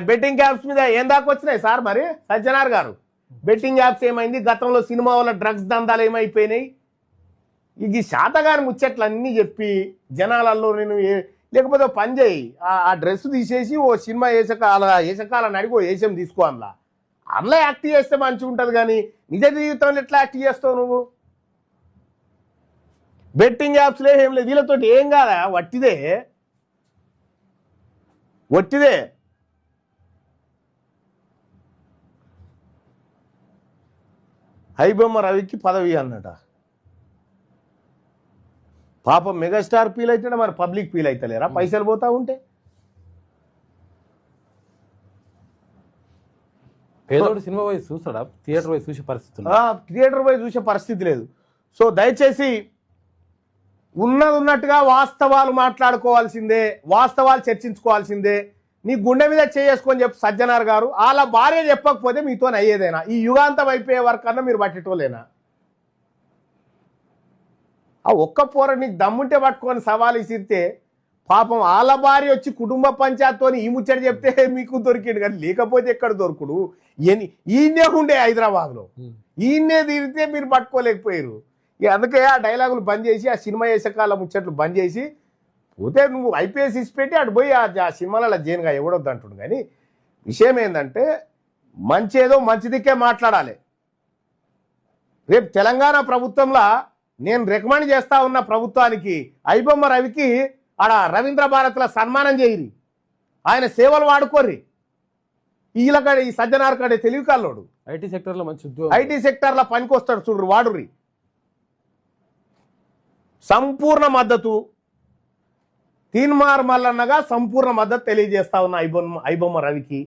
Betting apps మీద ఏం దాకా వచ్చినాయి సార్ మరి సజ్జనార్ గారు? బెట్టింగ్ యాప్స్ ఏమైంది? గతంలో సినిమా వల్ల డ్రగ్స్ దందాలు ఏమైపోయినాయి? ఈ శాతగాని ముచ్చట్లు అన్నీ చెప్పి జనాలలో నేను లేకపోతే పని చేయి, ఆ డ్రెస్ తీసేసి ఓ సినిమా వేసకాలని అడిగి ఓ వేషం తీసుకో, అందులో యాక్ట్ చేస్తే మంచిగా ఉంటుంది. కానీ నిజ జీవితంలో ఎట్లా యాక్ట్ చేస్తావు నువ్వు? బెట్టింగ్ యాప్స్లో ఏం లేదు, వీళ్ళతో ఏం కాదా, వట్టిదే వట్టిదే. ఐబొమ్మ రవికి పదవి అన్నట. పాపం మెగాస్టార్ ఫీల్ అవుతాడా, మరి పబ్లిక్ ఫీల్ అవుతలేరా పైసలు పోతా ఉంటే? పేదోడు సినిమా పోయి చూస్తాడా? థియేటర్ పోయి చూసే పరిస్థితి, థియేటర్ పోయి చూసే పరిస్థితి లేదు. సో దయచేసి ఉన్నట్టుగా వాస్తవాలు మాట్లాడుకోవాల్సిందే, వాస్తవాలు చర్చించుకోవాల్సిందే. నీ గుండె మీద చేసుకొని చెప్పు సజ్జనార్ గారు. వాళ్ళ భార్య చెప్పకపోతే మీతో అయ్యేదేనా? ఈ యుగాంతం అయిపోయే వరకు అన్నా మీరు పట్టేటోలేనా? ఆ ఒక్క పోర నీకు దమ్ముంటే పట్టుకొని సవాలు ఇసిరితే పాపం వాళ్ళ భార్య వచ్చి కుటుంబ పంచాయతీతో ఈ ముచ్చట చెప్తే మీకు దొరికిండు. కానీ లేకపోతే ఎక్కడ దొరుకుడు? ఈయనే ఉండే హైదరాబాద్లో, ఈయనే తిరిగితే మీరు పట్టుకోలేకపోయారు. ఇక అందుకే ఆ డైలాగులు బంద్ చేసి, ఆ సినిమా వేసకాల ముచ్చట్లు బంద్ చేసి పోతే నువ్వు ఐపీఎస్ ఇచ్చిపెట్టి అటు పోయి ఆ సినిమాలలో జైన్గా ఎవడొద్దు అంటుండు. కానీ విషయం ఏంటంటే మంచి ఏదో మంచిదికే మాట్లాడాలి. రేపు తెలంగాణ ప్రభుత్వంలో నేను రికమెండ్ చేస్తా ఉన్న ప్రభుత్వానికి ఐబొమ్మ రవికి ఆడ రవీంద్ర భారత్లో సన్మానం చేయరి, ఆయన సేవలు వాడుకోర్రి. వీళ్ళకాడ ఈ సజ్జనార్ కాడే తెలివి కాళ్ళోడు ఐటీ సెక్టర్లో మంచి ఉద్యోగం, ఐటీ సెక్టర్లో పనికొస్తాడు చూడు, వాడుర్రి. సంపూర్ణ మద్దతు తీన్మార్ మల్లన్నగా సంపూర్ణ మద్దతు తెలియజేస్తా ఉన్న ఐబొమ్మ రవికి.